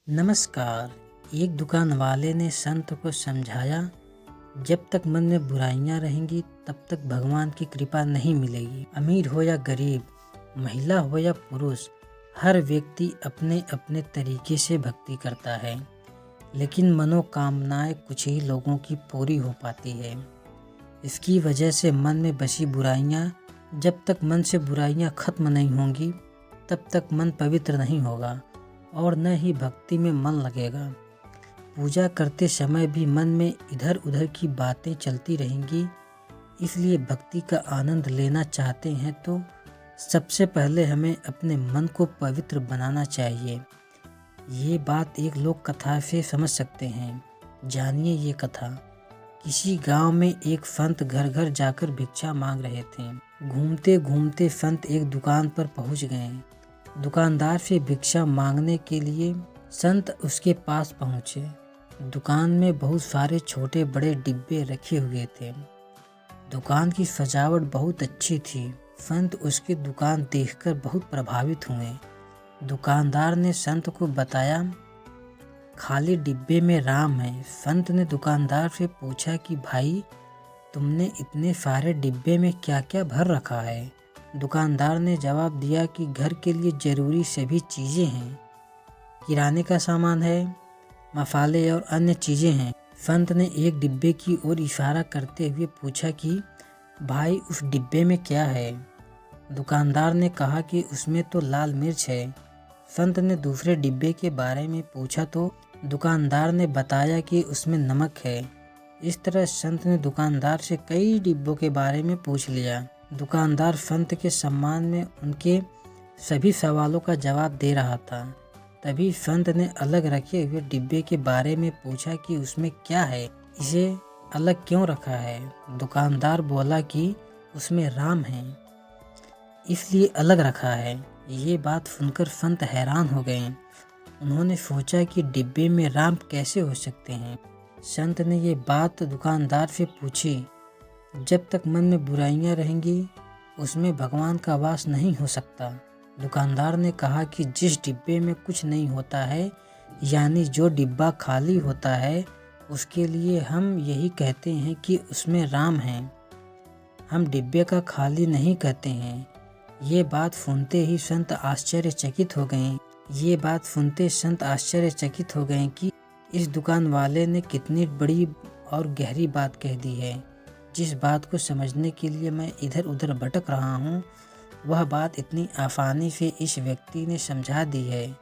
नमस्कार। एक दुकान वाले ने संत को समझाया, जब तक मन में बुराइयां रहेंगी तब तक भगवान की कृपा नहीं मिलेगी। अमीर हो या गरीब, महिला हो या पुरुष, हर व्यक्ति अपने अपने तरीके से भक्ति करता है, लेकिन मनोकामनाएं कुछ ही लोगों की पूरी हो पाती है। इसकी वजह से मन में बसी बुराइयां, जब तक मन से बुराइयां खत्म नहीं होंगी तब तक मन पवित्र नहीं होगा और न ही भक्ति में मन लगेगा। पूजा करते समय भी मन में इधर उधर की बातें चलती रहेंगी। इसलिए भक्ति का आनंद लेना चाहते हैं तो सबसे पहले हमें अपने मन को पवित्र बनाना चाहिए। ये बात एक लोक कथा से समझ सकते हैं। जानिए ये कथा। किसी गांव में एक संत घर घर जाकर भिक्षा मांग रहे थे। घूमते घूमते संत एक दुकान पर पहुंच गए। दुकानदार से भिक्षा मांगने के लिए संत उसके पास पहुंचे। दुकान में बहुत सारे छोटे बड़े डिब्बे रखे हुए थे। दुकान की सजावट बहुत अच्छी थी। संत उसकी दुकान देखकर बहुत प्रभावित हुए। दुकानदार ने संत को बताया, खाली डिब्बे में राम है। संत ने दुकानदार से पूछा कि भाई, तुमने इतने सारे डिब्बे में क्या क्या भर रखा है? दुकानदार ने जवाब दिया कि घर के लिए जरूरी सभी चीज़ें हैं। किराने का सामान है, मसाले और अन्य चीज़ें हैं। संत ने एक डिब्बे की ओर इशारा करते हुए पूछा कि भाई, उस डिब्बे में क्या है? दुकानदार ने कहा कि उसमें तो लाल मिर्च है। संत ने दूसरे डिब्बे के बारे में पूछा तो दुकानदार ने बताया कि उसमें नमक है। इस तरह संत ने दुकानदार से कई डिब्बों के बारे में पूछ लिया। दुकानदार संत के सम्मान में उनके सभी सवालों का जवाब दे रहा था। तभी संत ने अलग रखे हुए डिब्बे के बारे में पूछा कि उसमें क्या है, इसे अलग क्यों रखा है? दुकानदार बोला कि उसमें राम है, इसलिए अलग रखा है। ये बात सुनकर संत हैरान हो गए। उन्होंने सोचा कि डिब्बे में राम कैसे हो सकते हैं। संत ने ये बात दुकानदार से पूछी। जब तक मन में बुराइयां रहेंगी उसमें भगवान का वास नहीं हो सकता। दुकानदार ने कहा कि जिस डिब्बे में कुछ नहीं होता है, यानी जो डिब्बा खाली होता है, उसके लिए हम यही कहते हैं कि उसमें राम है। हम डिब्बे का खाली नहीं कहते हैं। ये बात सुनते ही संत आश्चर्यचकित हो गए कि इस दुकान वाले ने कितनी बड़ी और गहरी बात कह दी है। जिस बात को समझने के लिए मैं इधर उधर भटक रहा हूँ, वह बात इतनी आसानी से इस व्यक्ति ने समझा दी है।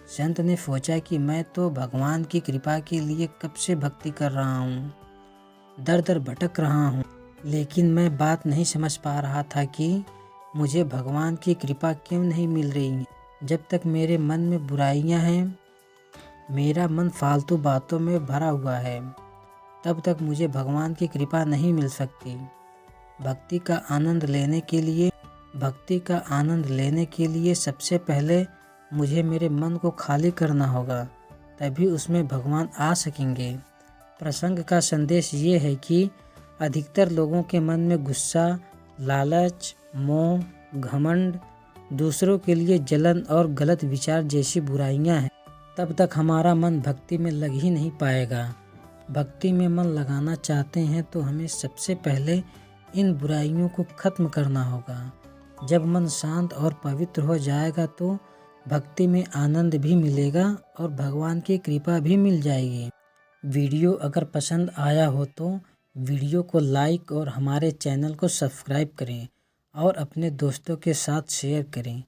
संत ने सोचा कि मैं तो भगवान की कृपा के लिए कब से भक्ति कर रहा हूँ, दर दर भटक रहा हूँ, लेकिन मैं बात नहीं समझ पा रहा था कि मुझे भगवान की कृपा क्यों नहीं मिल रही। जब तक मेरे मन में बुराइयाँ हैं, मेरा मन फालतू बातों में भरा हुआ है, तब तक मुझे भगवान की कृपा नहीं मिल सकती। भक्ति का आनंद लेने के लिए सबसे पहले मुझे मेरे मन को खाली करना होगा, तभी उसमें भगवान आ सकेंगे। प्रसंग का संदेश ये है कि अधिकतर लोगों के मन में गुस्सा, लालच, मोह, घमंड, दूसरों के लिए जलन और गलत विचार जैसी बुराइयां हैं। तब तक हमारा मन भक्ति में लग ही नहीं पाएगा। भक्ति में मन लगाना चाहते हैं तो हमें सबसे पहले इन बुराइयों को खत्म करना होगा। जब मन शांत और पवित्र हो जाएगा तो भक्ति में आनंद भी मिलेगा और भगवान की कृपा भी मिल जाएगी। वीडियो अगर पसंद आया हो तो वीडियो को लाइक और हमारे चैनल को सब्सक्राइब करें और अपने दोस्तों के साथ शेयर करें।